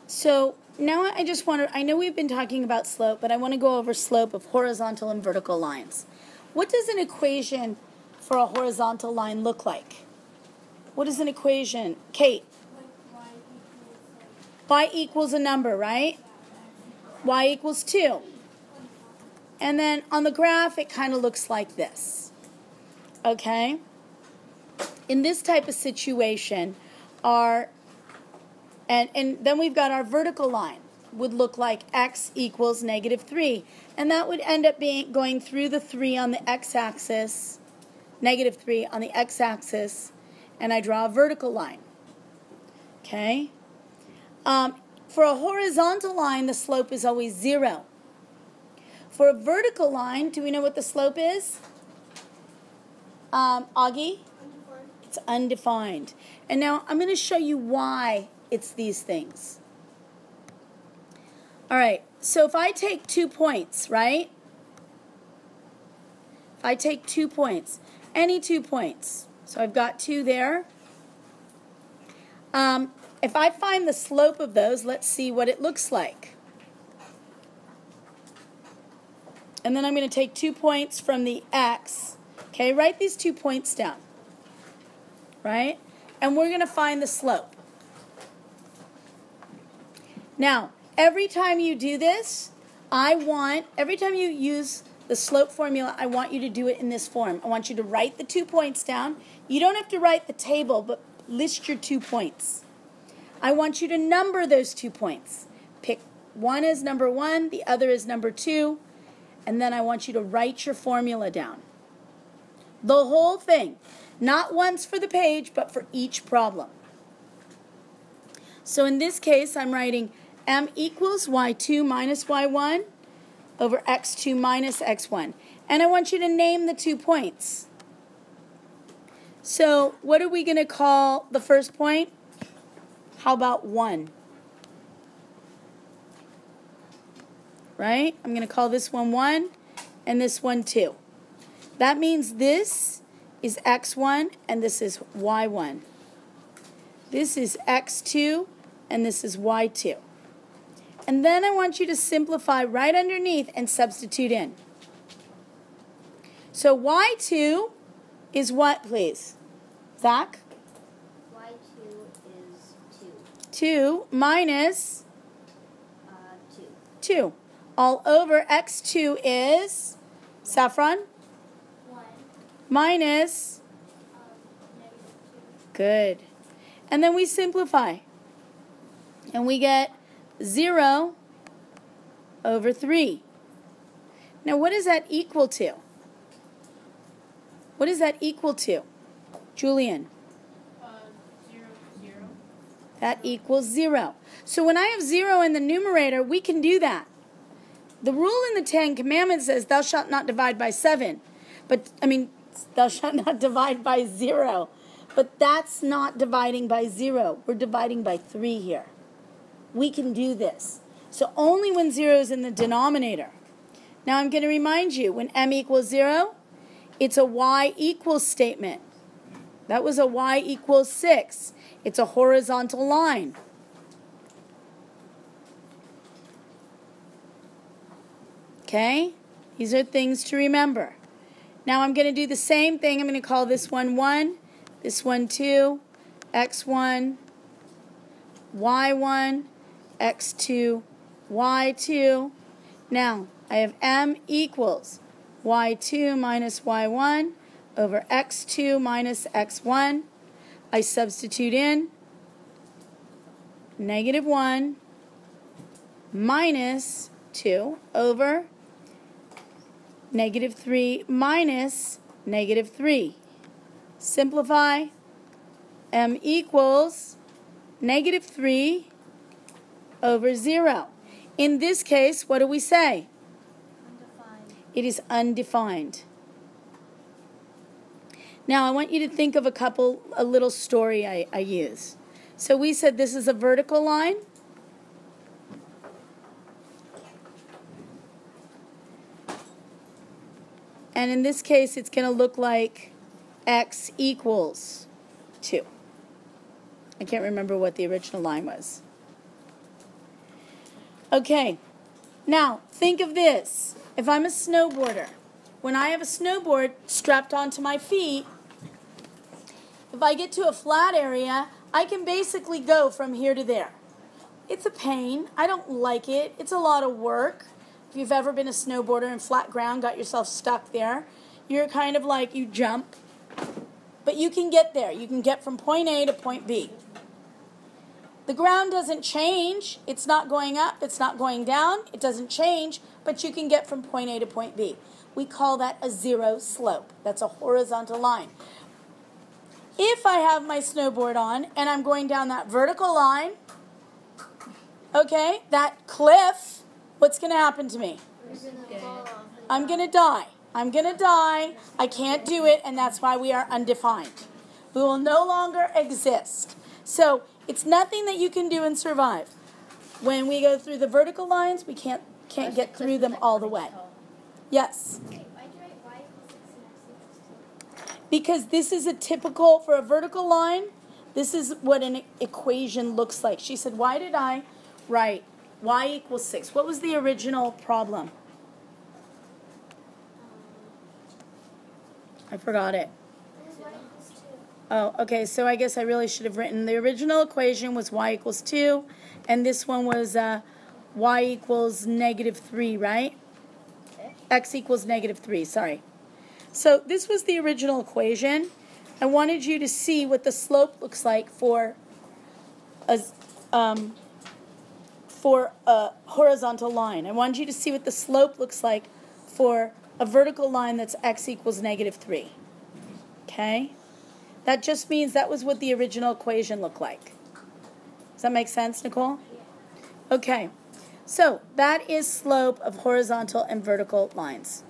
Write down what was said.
So now I know we've been talking about slope, but I want to go over slope of horizontal and vertical lines. What does an equation for a horizontal line look like? What is an equation? Kate? Y equals a number, right? Y equals 2. And then on the graph, it kind of looks like this. Okay? In this type of situation, and then we've got our vertical line would look like x equals -3. And that would end up going through the 3 on the x-axis, -3 on the x-axis, and I draw a vertical line. Okay? For a horizontal line, the slope is always 0. For a vertical line, do we know what the slope is? Augie? Undefined. It's undefined. And now I'm going to show you why it's these things. All right, so if I take 2 points, right? If I take 2 points, any 2 points, so I've got 2 there. If I find the slope of those, let's see what it looks like. And then I'm going to take 2 points from the x. Okay, write these 2 points down. Right? And we're going to find the slope. Now, every time you do this, every time you use the slope formula, I want you to do it in this form. I want you to write the 2 points down. You don't have to write the table, but list your 2 points. I want you to number those 2 points. Pick one as number 1, the other as number 2, and then I want you to write your formula down. The whole thing. Not once for the page, but for each problem. So in this case, I'm writing m equals y2 minus y1 over x2 minus x1. And I want you to name the 2 points. So what are we going to call the first point? How about 1? Right? I'm going to call this one 1 and this one 2. That means this is x1 and this is y1. This is x2 and this is y2. And then I want you to simplify right underneath and substitute in. So y2 is what, please? Zach? Y2 is 2. 2 minus 2. 2. All over x2 is, Saffron? 1. Minus? -2. Good. And then we simplify. And we get 0 over 3. Now what does that equal to? What does that equal to? Julian? 0, 0. That equals 0. So when I have 0 in the numerator, we can do that. The rule in the 10 Commandments says, thou shalt not divide by 7. Thou shalt not divide by 0. But that's not dividing by 0. We're dividing by 3 here. We can do this. So only when 0 is in the denominator. Now I'm going to remind you, when m equals 0, it's a y equals statement. That was a y equals 6. It's a horizontal line. Okay? These are things to remember. Now I'm going to do the same thing. I'm going to call this one 1, this one 2, x1, y1, x2, y2. Now, I have m equals y2 minus y1 over x2 minus x1. I substitute in -1 minus 2 over -3 minus -3. Simplify. M equals -3 over 0. In this case, what do we say? Undefined. It is undefined. Now, I want you to think of a little story I use. So we said this is a vertical line. And in this case, it's going to look like x equals 2. I can't remember what the original line was. Okay, now think of this. If I'm a snowboarder, when I have a snowboard strapped onto my feet, if I get to a flat area, I can basically go from here to there. It's a pain. I don't like it. It's a lot of work. If you've ever been a snowboarder in flat ground, got yourself stuck there, you're kind of like you jump. But you can get there. You can get from point A to point B. The ground doesn't change. It's not going up. It's not going down. It doesn't change, but you can get from point A to point B. We call that a zero slope. That's a horizontal line. If I have my snowboard on and I'm going down that vertical line, okay, that cliff, what's going to happen to me? I'm going to die. I'm going to die. I can't do it, and that's why we are undefined. We will no longer exist. So it's nothing that you can do and survive. When we go through the vertical lines, we can't get through them all the way. Yes? Because this is a typical, for a vertical line, this is what an equation looks like. She said, why did I write y equals 6? What was the original problem? I forgot it. Oh, okay, so I guess I really should have written the original equation was y equals 2, and this one was y equals -3, right? X equals -3, sorry. So this was the original equation. I wanted you to see what the slope looks like for a horizontal line. I wanted you to see what the slope looks like for a vertical line that's x equals -3. Okay? That just means that was what the original equation looked like. Does that make sense, Nicole? Okay. So that is slope of horizontal and vertical lines.